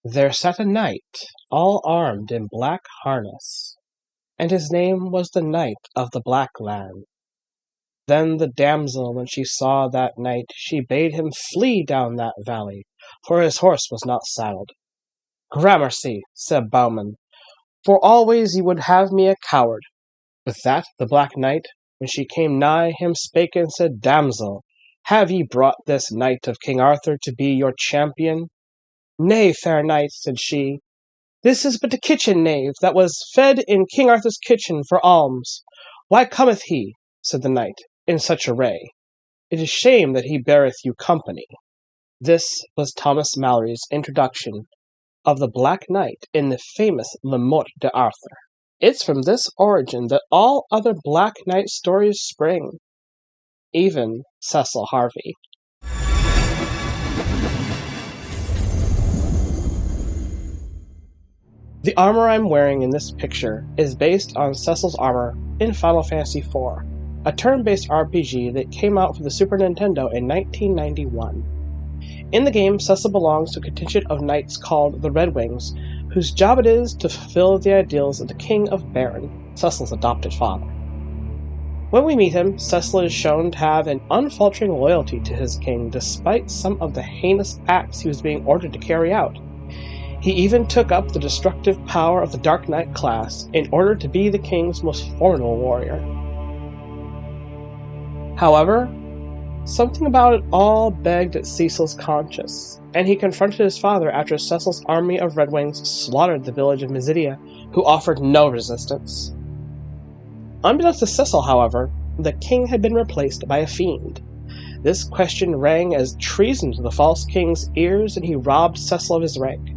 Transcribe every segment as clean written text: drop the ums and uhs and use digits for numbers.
There sat a knight, all armed in black harness, and his name was the Knight of the Black Land. Then the damsel, when she saw that knight, she bade him flee down that valley, for his horse was not saddled. Gramercy, said Bowman, for always ye would have me a coward. With that the Black Knight, when she came nigh him, spake and said, Damsel, have ye brought this knight of King Arthur to be your champion? Nay, fair knight, said she, this is but a kitchen knave that was fed in King Arthur's kitchen for alms. Why cometh he, said the knight, in such array? It is shame that he beareth you company. This was Thomas Malory's introduction of the Black Knight in the famous Le Morte d'Arthur. It's from this origin that all other Black Knight stories spring, even Cecil Harvey. The armor I'm wearing in this picture is based on Cecil's armor in Final Fantasy IV, a turn-based RPG that came out for the Super Nintendo in 1991. In the game, Cecil belongs to a contingent of knights called the Red Wings, whose job it is to fulfill the ideals of the King of Baron, Cecil's adopted father. When we meet him, Cecil is shown to have an unfaltering loyalty to his king despite some of the heinous acts he was being ordered to carry out. He even took up the destructive power of the Dark Knight class in order to be the king's most formidable warrior. However, something about it all begged at Cecil's conscience, and he confronted his father after Cecil's army of Red Wings slaughtered the village of Mizidia, who offered no resistance. Unbeknownst to Cecil, however, the king had been replaced by a fiend. This question rang as treason to the false king's ears, and he robbed Cecil of his rank.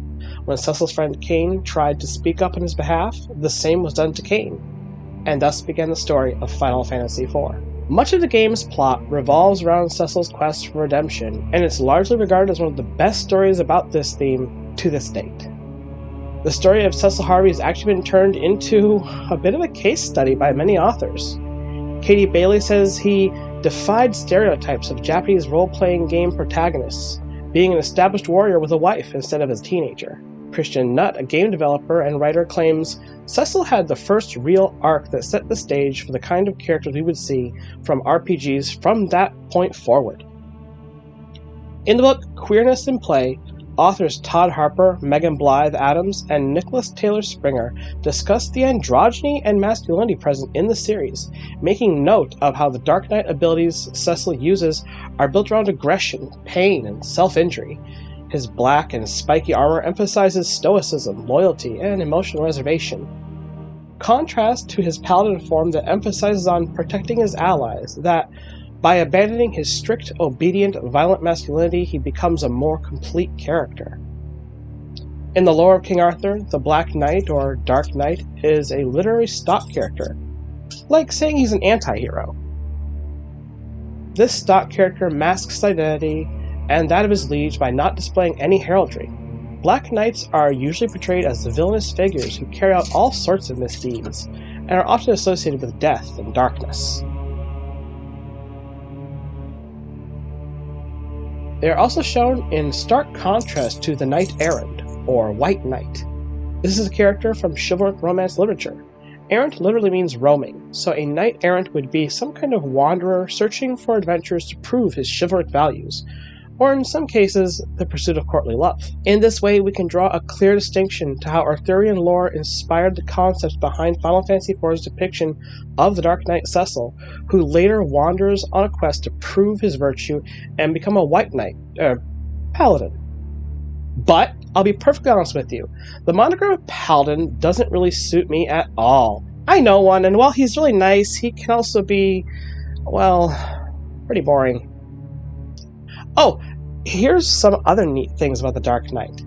When Cecil's friend Cain tried to speak up on his behalf, the same was done to Cain, and thus began the story of Final Fantasy IV. Much of the game's plot revolves around Cecil's quest for redemption, and it's largely regarded as one of the best stories about this theme to this date. The story of Cecil Harvey has actually been turned into a bit of a case study by many authors. Katie Bailey says he defied stereotypes of Japanese role-playing game protagonists, being an established warrior with a wife instead of a teenager. Christian Nutt, a game developer and writer, claims Cecil had the first real arc that set the stage for the kind of characters we would see from RPGs from that point forward. In the book Queerness in Play, authors Todd Harper, Megan Blythe Adams, and Nicholas Taylor Springer discuss the androgyny and masculinity present in the series, making note of how the Dark Knight abilities Cecil uses are built around aggression, pain, and self-injury. His black and spiky armor emphasizes stoicism, loyalty, and emotional reservation. Contrast to his paladin form that emphasizes on protecting his allies, that by abandoning his strict, obedient, violent masculinity, he becomes a more complete character. In the lore of King Arthur, the Black Knight, or Dark Knight, is a literary stock character, like saying he's an anti-hero. This stock character masks his identity and that of his liege by not displaying any heraldry. Black Knights are usually portrayed as villainous figures who carry out all sorts of misdeeds, and are often associated with death and darkness. They are also shown in stark contrast to the Knight Errant, or White Knight. This is a character from chivalric romance literature. Errant literally means roaming, so a knight errant would be some kind of wanderer searching for adventures to prove his chivalric values, or in some cases, the pursuit of courtly love. In this way, we can draw a clear distinction to how Arthurian lore inspired the concepts behind Final Fantasy IV's depiction of the Dark Knight Cecil, who later wanders on a quest to prove his virtue and become a White Knight, paladin. But, I'll be perfectly honest with you, the moniker of paladin doesn't really suit me at all. I know one, and while he's really nice, he can also be, well, pretty boring. Oh, here's some other neat things about the Dark Knight.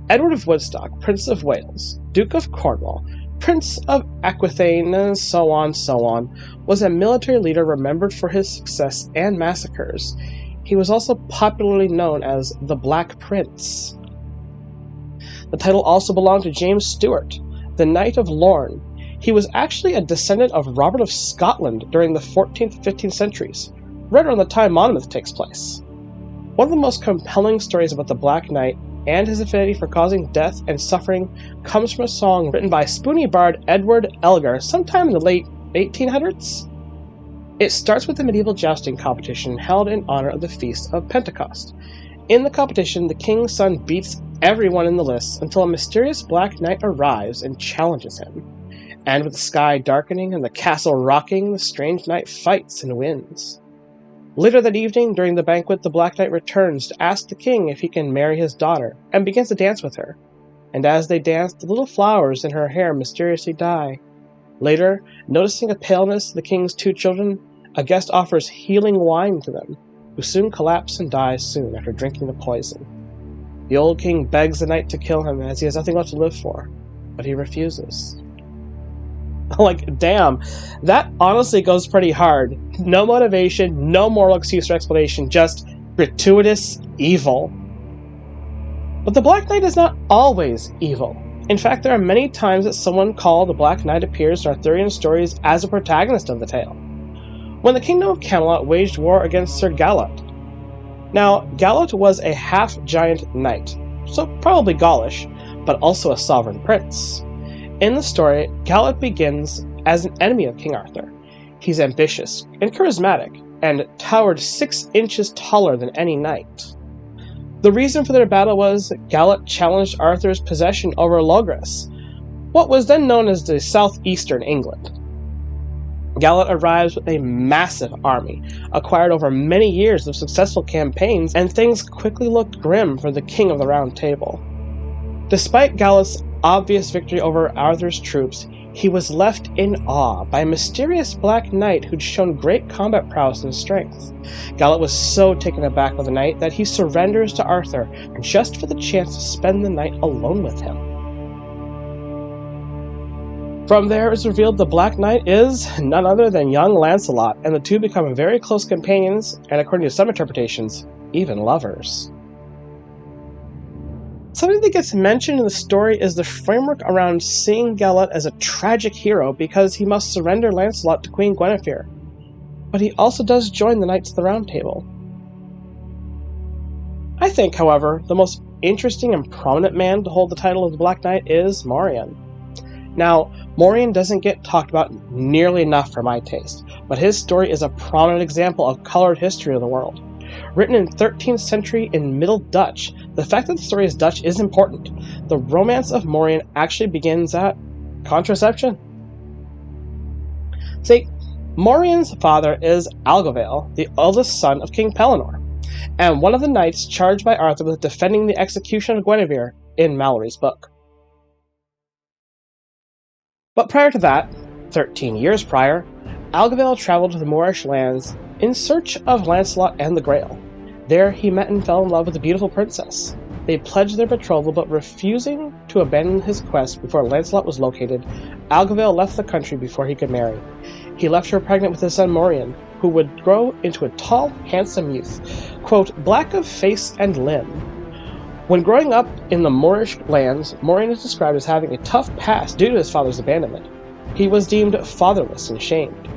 Edward of Woodstock, Prince of Wales, Duke of Cornwall, Prince of Aquitaine, so on, was a military leader remembered for his success and massacres. He was also popularly known as the Black Prince. The title also belonged to James Stewart, the Knight of Lorne. He was actually a descendant of Robert of Scotland during the 14th, 15th centuries, right around the time Monmouth takes place. One of the most compelling stories about the Black Knight and his affinity for causing death and suffering comes from a song written by spoony bard Edward Elgar sometime in the late 1800s. It starts with a medieval jousting competition held in honor of the Feast of Pentecost. In the competition, the king's son beats everyone in the lists until a mysterious black knight arrives and challenges him. And with the sky darkening and the castle rocking, the strange knight fights and wins. Later that evening, during the banquet, the Black Knight returns to ask the king if he can marry his daughter, and begins to dance with her. And as they dance, the little flowers in her hair mysteriously die. Later, noticing a paleness in the king's two children, a guest offers healing wine to them, who soon collapse and die soon after drinking the poison. The old king begs the knight to kill him as he has nothing left to live for, but he refuses. Like, damn, that honestly goes pretty hard. No motivation, no moral excuse or explanation, just gratuitous evil. But the Black Knight is not always evil. In fact, there are many times that someone called the Black Knight appears in Arthurian stories as a protagonist of the tale. When the Kingdom of Camelot waged war against Sir Galot. Now, Galot was a half-giant knight, so probably Gaulish, but also a sovereign prince. In the story, Galot begins as an enemy of King Arthur. He's ambitious and charismatic, and towered 6 inches taller than any knight. The reason for their battle was Galot challenged Arthur's possession over Logres, what was then known as the southeastern England. Galot arrives with a massive army, acquired over many years of successful campaigns, and things quickly looked grim for the King of the Round Table. Despite Galot's obvious victory over Arthur's troops, he was left in awe by a mysterious black knight who'd shown great combat prowess and strength. Galot was so taken aback by the knight that he surrenders to Arthur just for the chance to spend the night alone with him. From there, it's revealed the Black Knight is none other than young Lancelot, and the two become very close companions, and according to some interpretations, even lovers. Something that gets mentioned in the story is the framework around seeing Galot as a tragic hero because he must surrender Lancelot to Queen Guinevere. But he also does join the Knights of the Round Table. I think, however, the most interesting and prominent man to hold the title of the Black Knight is Morien. Now, Morien doesn't get talked about nearly enough for my taste, but his story is a prominent example of colored history of the world. Written in 13th century in Middle Dutch, the fact that the story is Dutch is important. The romance of Morien actually begins at contraception. See, Morien's father is Algavael, the eldest son of King Pellinore, and one of the knights charged by Arthur with defending the execution of Guinevere in Mallory's book. But prior to that, 13 years prior, Algavael traveled to the Moorish lands in search of Lancelot and the Grail. There he met and fell in love with a beautiful princess. They pledged their betrothal, but refusing to abandon his quest before Lancelot was located, Algavael left the country before he could marry. He left her pregnant with his son Morien, who would grow into a tall, handsome youth, quote, black of face and limb. When growing up in the Moorish lands, Morien is described as having a tough past due to his father's abandonment. He was deemed fatherless and shamed.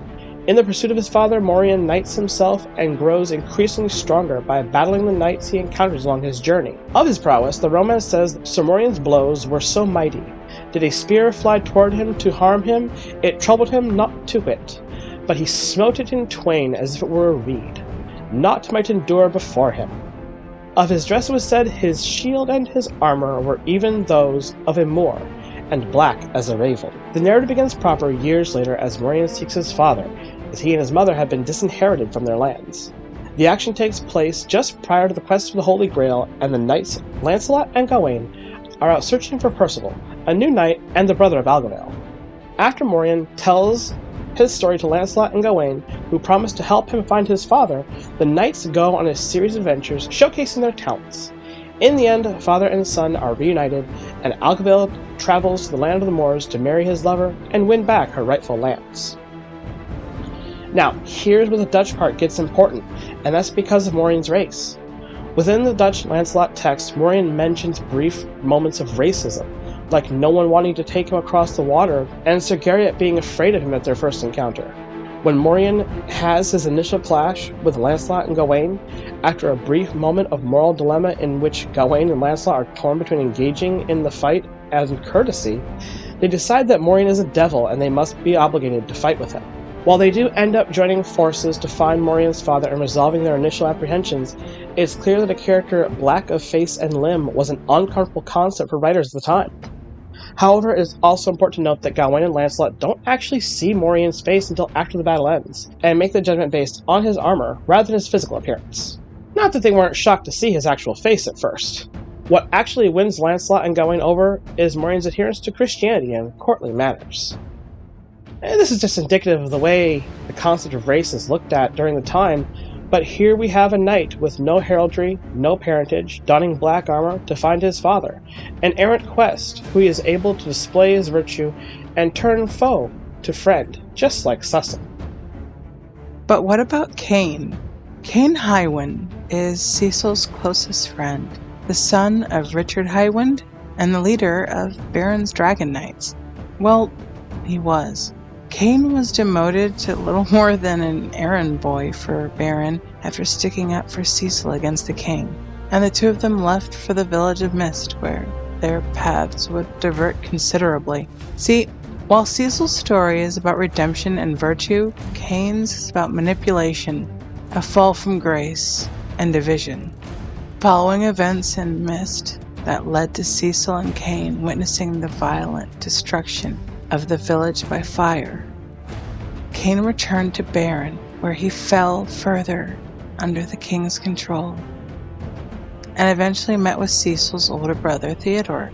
In the pursuit of his father, Morien knights himself and grows increasingly stronger by battling the knights he encounters along his journey. Of his prowess, the romance says that Sir Morien's blows were so mighty. Did a spear fly toward him to harm him, it troubled him not to wit, but he smote it in twain as if it were a reed. Naught might endure before him. Of his dress it was said, his shield and his armor were even those of a Moor, and black as a raven. The narrative begins proper years later as Morien seeks his father, as he and his mother have been disinherited from their lands. The action takes place just prior to the quest for the Holy Grail, and the knights Lancelot and Gawain are out searching for Percival, a new knight and the brother of Algavael. After Morien tells his story to Lancelot and Gawain, who promise to help him find his father, the knights go on a series of adventures showcasing their talents. In the end, father and son are reunited, and Algavael travels to the land of the Moors to marry his lover and win back her rightful lands. Now, here's where the Dutch part gets important, and that's because of Morien's race. Within the Dutch Lancelot text, Morien mentions brief moments of racism, like no one wanting to take him across the water, and Sir Garriot being afraid of him at their first encounter. When Morian has his initial clash with Lancelot and Gawain, after a brief moment of moral dilemma in which Gawain and Lancelot are torn between engaging in the fight and courtesy, they decide that Morian is a devil and they must be obligated to fight with him. While they do end up joining forces to find Morian's father and resolving their initial apprehensions, it's clear that a character black of face and limb was an uncomfortable concept for writers at the time. However, it is also important to note that Gawain and Lancelot don't actually see Morian's face until after the battle ends, and make the judgment based on his armor rather than his physical appearance. Not that they weren't shocked to see his actual face at first. What actually wins Lancelot and Gawain over is Morian's adherence to Christianity and courtly manners. And this is just indicative of the way the concept of race is looked at during the time, but here we have a knight with no heraldry, no parentage, donning black armor to find his father, an errant quest who is able to display his virtue and turn foe to friend, just like Cecil. But what about Cain? Cain Highwind is Cecil's closest friend, the son of Richard Highwind and the leader of Baron's Dragon Knights. Well, he was. Cain was demoted to little more than an errand boy for Baron after sticking up for Cecil against the king, and the two of them left for the village of Mist, where their paths would divert considerably. See, while Cecil's story is about redemption and virtue, Cain's is about manipulation, a fall from grace, and division. Following events in Mist that led to Cecil and Cain witnessing the violent destruction of the village by fire, Cain returned to Baron, where he fell further under the king's control, and eventually met with Cecil's older brother Theodore,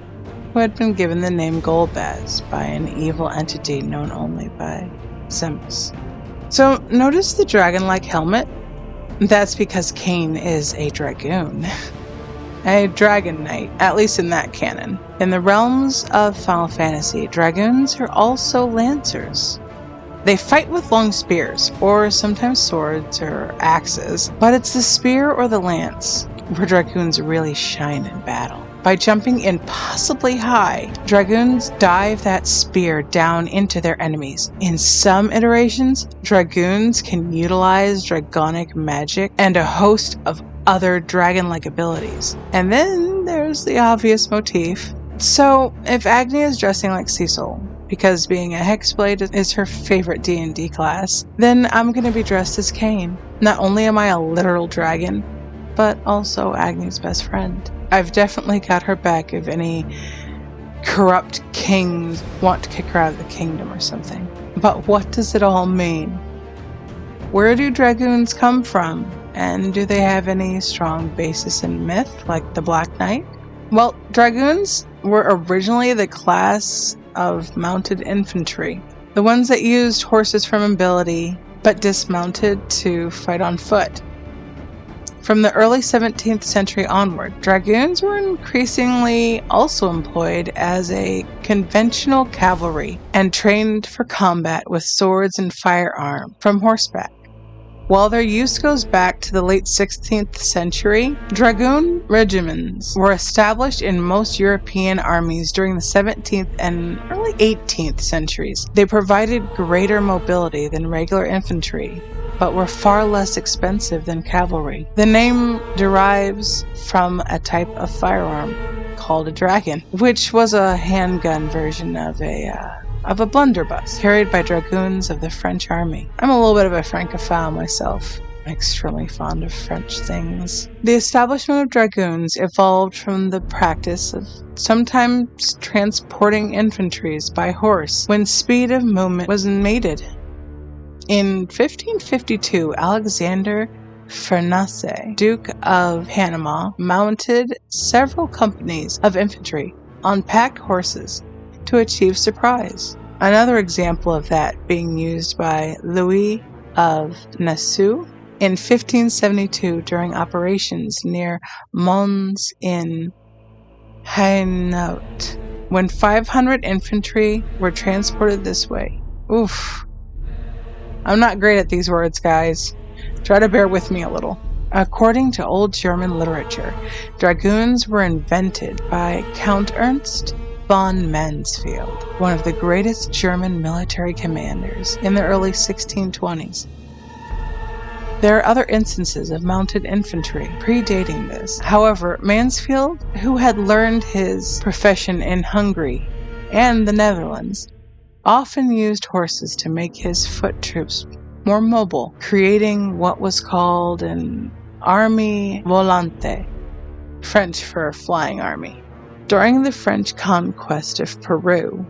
who had been given the name Golbaz by an evil entity known only by Zemus. So notice the dragon-like helmet? That's because Cain is a dragoon. A dragon knight, at least in that canon. In the realms of Final Fantasy, dragoons are also lancers. They fight with long spears, or sometimes swords or axes, but it's the spear or the lance where dragoons really shine in battle. By jumping impossibly high, dragoons dive that spear down into their enemies. In some iterations, dragoons can utilize dragonic magic and a host of other dragon-like abilities. And then there's the obvious motif. So, if Agni is dressing like Cecil, because being a Hexblade is her favorite D&D class, then I'm going to be dressed as Cain. Not only am I a literal dragon, but also Agni's best friend. I've definitely got her back if any corrupt kings want to kick her out of the kingdom or something. But what does it all mean? Where do dragoons come from? And do they have any strong basis in myth, like the Black Knight? Well, dragoons were originally the class of mounted infantry, the ones that used horses for mobility, but dismounted to fight on foot. From the early 17th century onward, dragoons were increasingly also employed as a conventional cavalry and trained for combat with swords and firearms from horseback. While their use goes back to the late 16th century, dragoon regiments were established in most European armies during the 17th and early 18th centuries. They provided greater mobility than regular infantry, but were far less expensive than cavalry. The name derives from a type of firearm called a dragon, which was a handgun version of a blunderbuss carried by dragoons of the French army. I'm a little bit of a Francophile myself. I'm extremely fond of French things. The establishment of dragoons evolved from the practice of sometimes transporting infantry by horse when speed of movement was needed. In 1552, Alexander Farnese, Duke of Panama, mounted several companies of infantry on pack horses to achieve surprise. Another example of that being used by Louis of Nassau in 1572 during operations near Mons in Hainaut, when 500 infantry were transported this way. Oof. I'm not great at these words, guys. Try to bear with me a little. According to old German literature, dragoons were invented by Count Ernst von Mansfeld, one of the greatest German military commanders in the early 1620s. There are other instances of mounted infantry predating this. However, Mansfeld, who had learned his profession in Hungary and the Netherlands, often used horses to make his foot troops more mobile, creating what was called an army volante, French for flying army. During the French conquest of Peru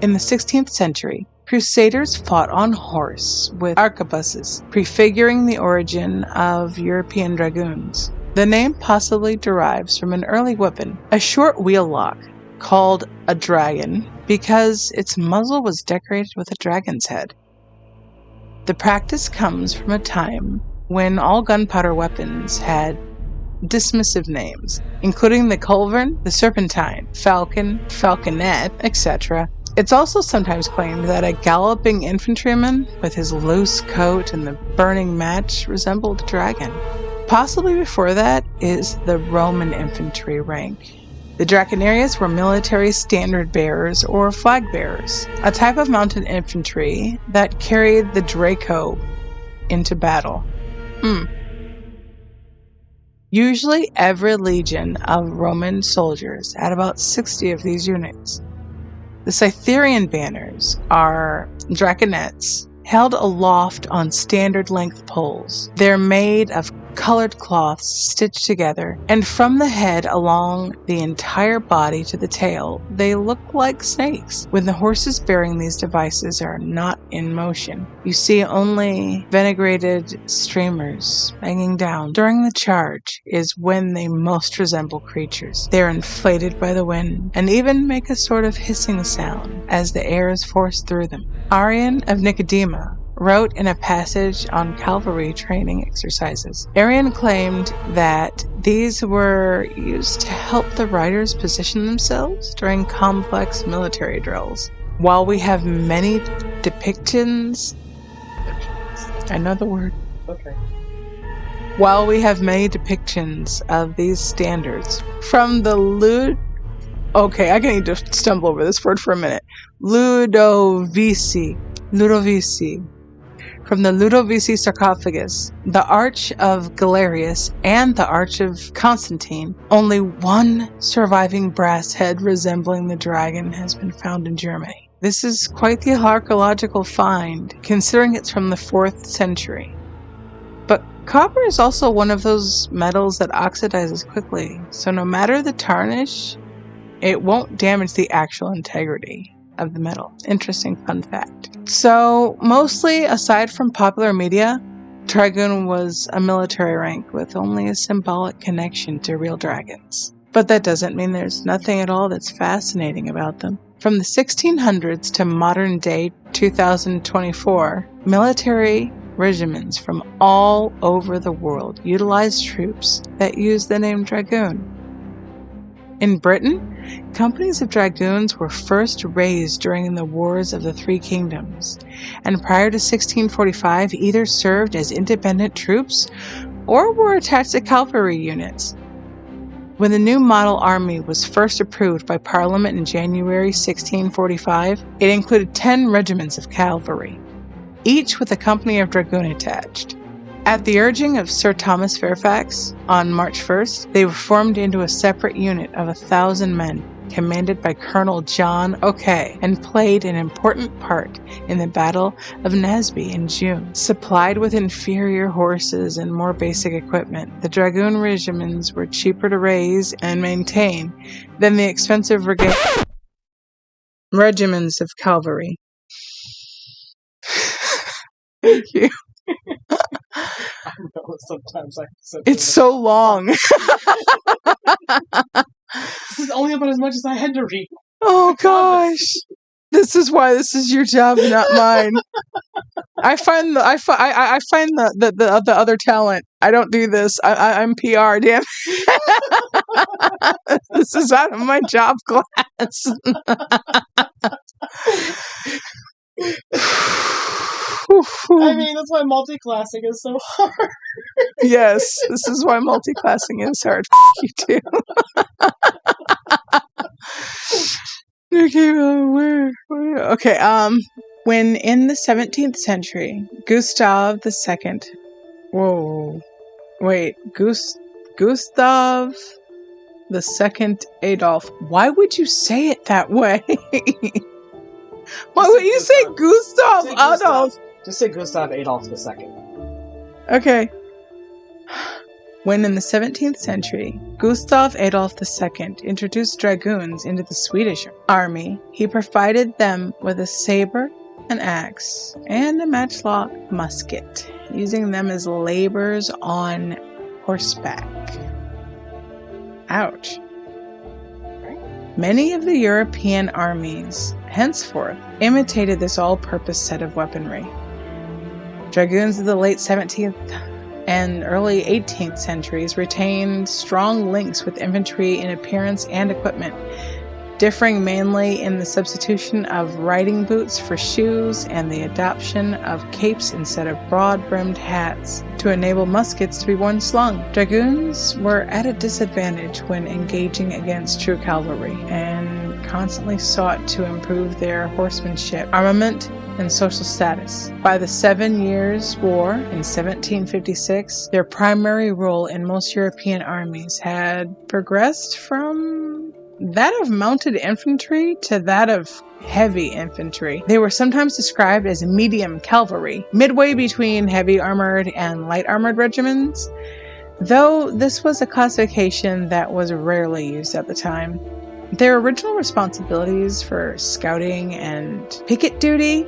in the 16th century, Crusaders fought on horse with arquebuses, prefiguring the origin of European dragoons. The name possibly derives from an early weapon, a short wheel-lock called a dragon, because its muzzle was decorated with a dragon's head. The practice comes from a time when all gunpowder weapons had dismissive names, including the culverin, the serpentine, falcon, falconet, etc. It's also sometimes claimed that a galloping infantryman with his loose coat and the burning match resembled a dragon. Possibly before that is the Roman infantry rank. The Draconarius were military standard bearers or flag bearers, a type of mounted infantry that carried the Draco into battle. Usually every legion of Roman soldiers had about 60 of these units. The Scytherian banners are draconets held aloft on standard length poles. They're made of colored cloths stitched together, and from the head along the entire body to the tail, they look like snakes. When the horses bearing these devices are not in motion, you see only vinaigrated streamers hanging down. During the charge is when they most resemble creatures. They're inflated by the wind, and even make a sort of hissing sound as the air is forced through them. Arrian of Nicodema wrote in a passage on cavalry training exercises. Arrian claimed that these were used to help the riders position themselves during complex military drills. While we have many depictions... Another word. Okay. While we have many depictions of these standards from the Okay, I need to stumble over this word for a minute. Ludovisi. From the Ludovisi sarcophagus, the Arch of Galerius, and the Arch of Constantine, only one surviving brass head resembling the dragon has been found in Germany. This is quite the archaeological find, considering it's from the 4th century. But copper is also one of those metals that oxidizes quickly, so no matter the tarnish, it won't damage the actual integrity of the metal. Interesting fun fact. So, mostly, aside from popular media, Dragoon was a military rank with only a symbolic connection to real dragons. But that doesn't mean there's nothing at all that's fascinating about them. From the 1600s to modern day 2024, military regiments from all over the world utilized troops that use the name Dragoon. In Britain, companies of dragoons were first raised during the Wars of the Three Kingdoms, and prior to 1645 either served as independent troops or were attached to cavalry units. When the new model army was first approved by Parliament in January 1645, it included 10 regiments of cavalry, each with a company of dragoon attached. At the urging of Sir Thomas Fairfax, on March 1st, they were formed into a separate unit of 1,000 men, commanded by Colonel John O'Kay, and played an important part in the Battle of Naseby in June. Supplied with inferior horses and more basic equipment, the dragoon regiments were cheaper to raise and maintain than the expensive regiments of cavalry. Thank you. I know sometimes it's so long. This is only about as much as I had to read. Oh gosh. This is why this is your job, not mine. I find the other talent. I don't do this. I'm PR, damn. This is out of my job class. I mean, that's why multi-classing is so hard. Yes, this is why multi-classing is hard. You too. Okay, when in the 17th century, Gustav II. Gustav II Adolf. Why would you say it that way? Why would you say Gustav Adolf? Just say Gustav Adolf II. Okay. When in the 17th century, Gustav Adolf II introduced dragoons into the Swedish army, he provided them with a saber, an axe, and a matchlock musket, using them as laborers on horseback. Ouch. Many of the European armies, henceforth, imitated this all-purpose set of weaponry. Dragoons of the late 17th and early 18th centuries retained strong links with infantry in appearance and equipment, differing mainly in the substitution of riding boots for shoes and the adoption of capes instead of broad-brimmed hats to enable muskets to be worn slung. Dragoons were at a disadvantage when engaging against true cavalry and constantly sought to improve their horsemanship, armament, and social status. By the 7 Years' War in 1756, their primary role in most European armies had progressed from that of mounted infantry to that of heavy infantry. They were sometimes described as medium cavalry, midway between heavy armored and light armored regiments, though this was a classification that was rarely used at the time. Their original responsibilities for scouting and picket duty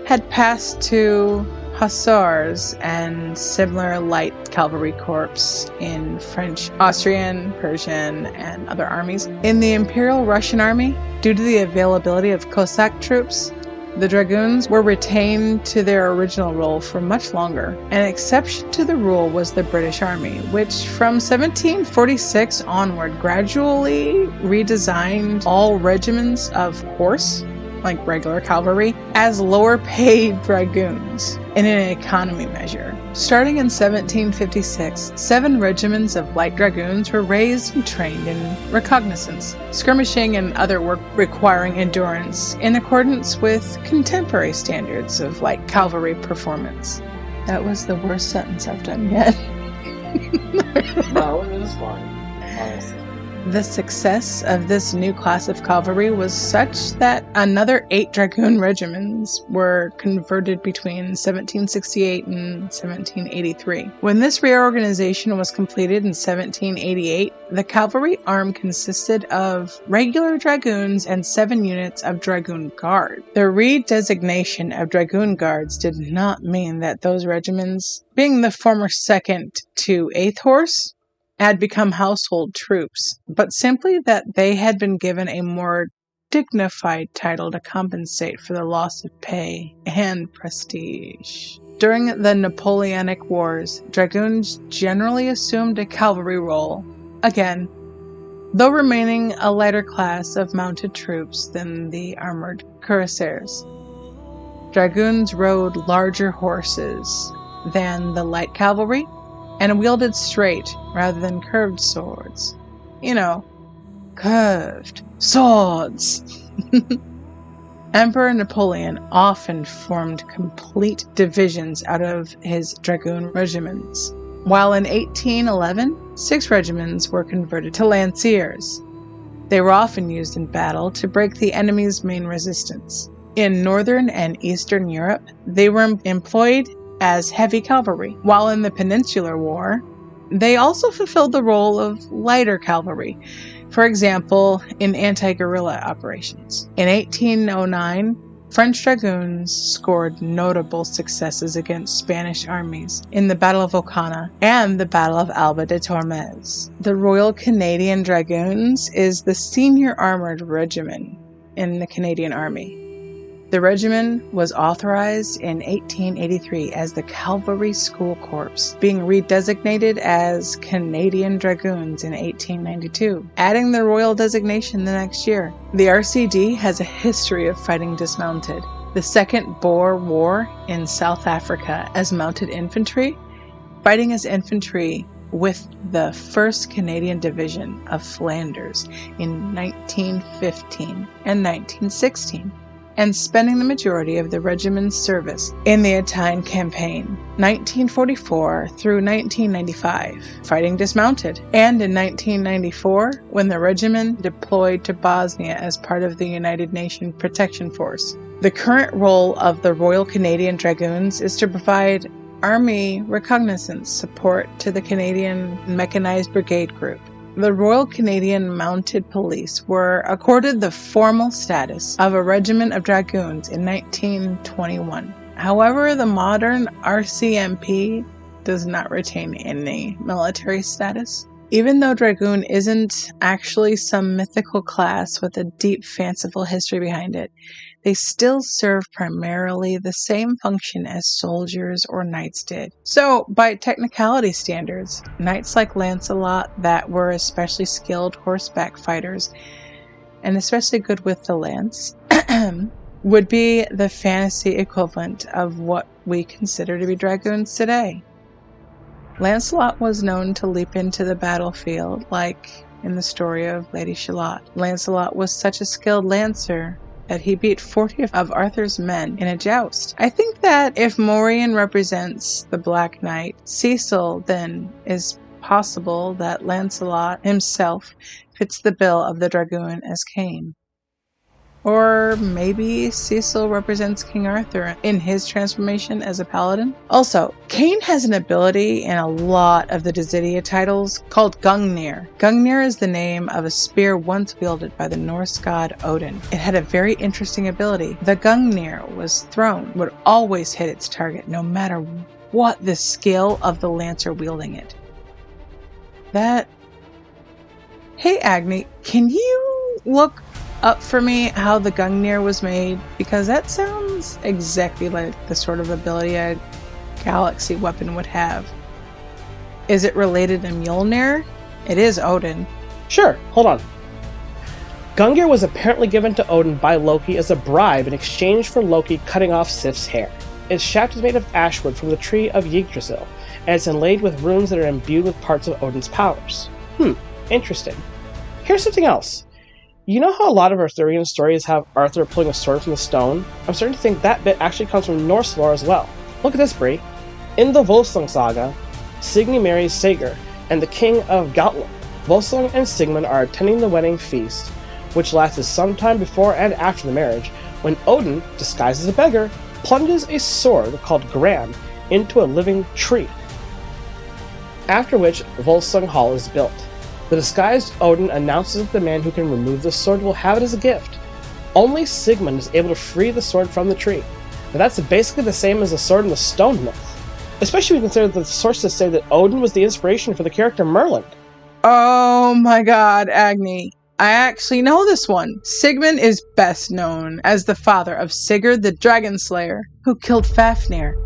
had passed to hussars and similar light cavalry corps in French, Austrian, Persian, and other armies. In the Imperial Russian Army, due to the availability of Cossack troops, the dragoons were retained to their original role for much longer. An exception to the rule was the British Army, which from 1746 onward gradually redesigned all regiments of horse, like regular cavalry, as lower paid dragoons in an economy measure. Starting in 1756, 7 regiments of light dragoons were raised and trained in reconnaissance, skirmishing, and other work requiring endurance in accordance with contemporary standards of light cavalry performance. That was the worst sentence I've done yet. No, it was fine, honestly. The success of this new class of cavalry was such that another 8 dragoon regiments were converted between 1768 and 1783. When this reorganization was completed in 1788, the cavalry arm consisted of regular dragoons and 7 units of dragoon guard. The redesignation of dragoon guards did not mean that those regiments, being the former 2nd to 8th Horse, had become household troops, but simply that they had been given a more dignified title to compensate for the loss of pay and prestige. During the Napoleonic Wars, dragoons generally assumed a cavalry role, again, though remaining a lighter class of mounted troops than the armored cuirassiers. Dragoons rode larger horses than the light cavalry, and wielded straight rather than curved swords. You know, curved swords. Emperor Napoleon often formed complete divisions out of his dragoon regiments, while in 1811, 6 regiments were converted to lanciers. They were often used in battle to break the enemy's main resistance. In Northern and Eastern Europe, they were employed as heavy cavalry, while in the Peninsular War, they also fulfilled the role of lighter cavalry, for example, in anti-guerrilla operations. In 1809, French dragoons scored notable successes against Spanish armies in the Battle of Ocana and the Battle of Alba de Tormes. The Royal Canadian Dragoons is the senior armored regiment in the Canadian Army. The regiment was authorized in 1883 as the Cavalry School Corps, being redesignated as Canadian Dragoons in 1892, adding the royal designation the next year. The RCD has a history of fighting dismounted. The Second Boer War in South Africa as mounted infantry, fighting as infantry with the 1st Canadian Division of Flanders in 1915 and 1916, and spending the majority of the regiment's service in the Atonement campaign, 1944 through 1995, fighting dismounted, and in 1994, when the regiment deployed to Bosnia as part of the United Nations Protection Force. The current role of the Royal Canadian Dragoons is to provide Army reconnaissance support to the Canadian Mechanized Brigade Group. The Royal Canadian Mounted Police were accorded the formal status of a regiment of dragoons in 1921. However, the modern RCMP does not retain any military status. Even though Dragoon isn't actually some mythical class with a deep fanciful history behind it, they still serve primarily the same function as soldiers or knights did. So, by technicality standards, knights like Lancelot that were especially skilled horseback fighters, and especially good with the lance, would be the fantasy equivalent of what we consider to be dragoons today. Lancelot was known to leap into the battlefield, like in the story of Lady Shalott. Lancelot was such a skilled lancer that he beat 40 of Arthur's men in a joust. I think that if Morian represents the Black Knight, Cecil then is possible that Lancelot himself fits the bill of the dragoon as Cain. Or maybe Cecil represents King Arthur in his transformation as a paladin. Also, Cain has an ability in a lot of the Dissidia titles called Gungnir. Gungnir is the name of a spear once wielded by the Norse god Odin. It had a very interesting ability. The Gungnir was thrown, would always hit its target no matter what the skill of the lancer wielding it. Hey Agni, can you look up for me how the Gungnir was made? Because that sounds exactly like the sort of ability a galaxy weapon would have. Is it related to Mjolnir? It is Odin. Sure, hold on. Gungnir was apparently given to Odin by Loki as a bribe in exchange for Loki cutting off Sif's hair. Its shaft is made of ashwood from the tree of Yggdrasil, and it's inlaid with runes that are imbued with parts of Odin's powers. Interesting. Here's something else. You know how a lot of Arthurian stories have Arthur pulling a sword from the stone? I'm starting to think that bit actually comes from Norse lore as well. Look at this, Brie. In the Volsung saga, Signy marries Sager and the king of Gautland. Volsung and Sigmund are attending the wedding feast, which lasted sometime before and after the marriage, when Odin, disguised as a beggar, plunges a sword called Gram into a living tree. After which, Volsung Hall is built. The disguised Odin announces that the man who can remove the sword will have it as a gift. Only Sigmund is able to free the sword from the tree. Now that's basically the same as the sword in the stone myth. Especially when you consider that the sources say that Odin was the inspiration for the character Merlin. Oh my god, Agni. I actually know this one. Sigmund is best known as the father of Sigurd the Dragon Slayer, who killed Fafnir.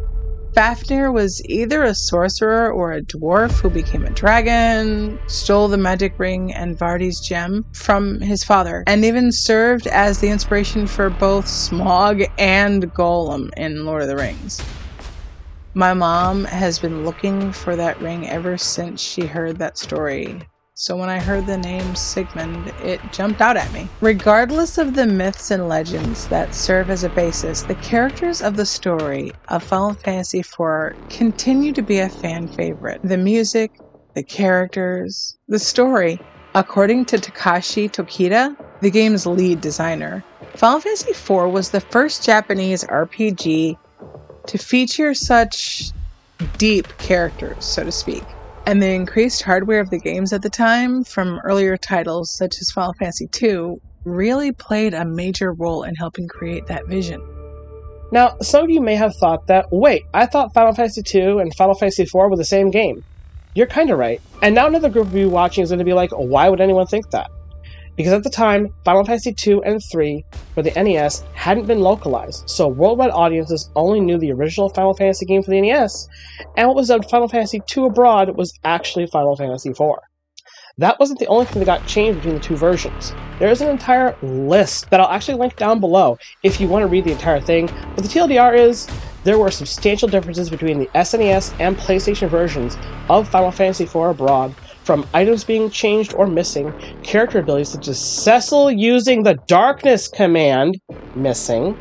Fafnir was either a sorcerer or a dwarf who became a dragon, stole the magic ring and Vardi's gem from his father, and even served as the inspiration for both Smaug and Gollum in Lord of the Rings. My mom has been looking for that ring ever since she heard that story. So when I heard the name Sigmund, it jumped out at me. Regardless of the myths and legends that serve as a basis, the characters of the story of Final Fantasy IV continue to be a fan favorite. The music, the characters, the story. According to Takashi Tokita, the game's lead designer, Final Fantasy IV was the first Japanese RPG to feature such deep characters, so to speak. And the increased hardware of the games at the time, from earlier titles such as Final Fantasy II, really played a major role in helping create that vision. Now, some of you may have thought that, wait, I thought Final Fantasy II and Final Fantasy IV were the same game. You're kinda right. And now another group of you watching is going to be like, why would anyone think that? Because at the time, Final Fantasy II and III for the NES hadn't been localized, so worldwide audiences only knew the original Final Fantasy game for the NES, and what was dubbed Final Fantasy II abroad was actually Final Fantasy IV. That wasn't the only thing that got changed between the two versions. There is an entire list that I'll actually link down below if you want to read the entire thing, but the TLDR is, There were substantial differences between the SNES and PlayStation versions of Final Fantasy IV abroad, from items being changed or missing, character abilities such as Cecil using the Darkness command missing,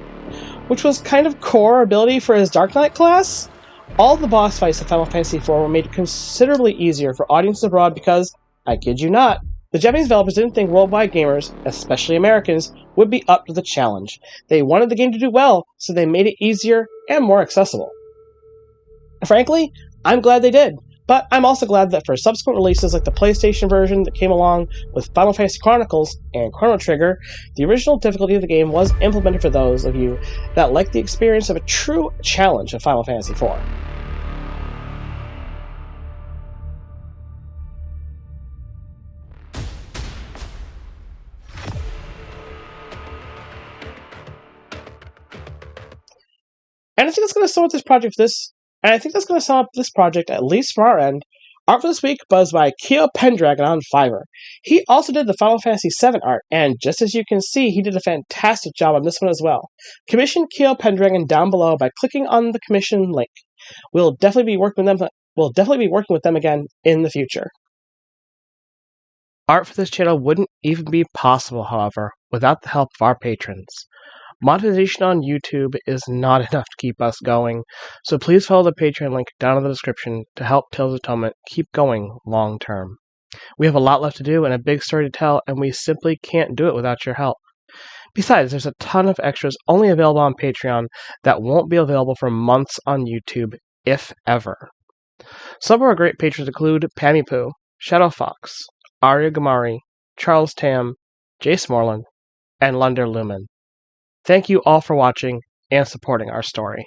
which was kind of core ability for his Dark Knight class. All the boss fights of Final Fantasy IV were made considerably easier for audiences abroad because, I kid you not, the Japanese developers didn't think worldwide gamers, especially Americans, would be up to the challenge. They wanted the game to do well, so they made it easier and more accessible. Frankly, I'm glad they did, but I'm also glad that for subsequent releases like the PlayStation version that came along with Final Fantasy Chronicles and Chrono Trigger, the original difficulty of the game was implemented for those of you that like the experience of a true challenge of Final Fantasy IV. And I think that's going to sum up this project at least from our end. Art for this week was by Keo Pendragon on Fiverr. He also did the Final Fantasy VII art, and just as you can see, he did a fantastic job on this one as well. Commission Keo Pendragon down below by clicking on the commission link. We'll definitely be working with them again in the future. Art for this channel wouldn't even be possible, however, without the help of our patrons. Monetization on YouTube is not enough to keep us going, so please follow the Patreon link down in the description to help Tales of Atonement keep going long term. We have a lot left to do and a big story to tell, and we simply can't do it without your help. Besides, there's a ton of extras only available on Patreon that won't be available for months on YouTube, if ever. Some of our great patrons include Pammy Poo, Shadow Fox, Arya Gamari, Charles Tam, Jace Moreland, and Lunder Lumen. Thank you all for watching and supporting our story.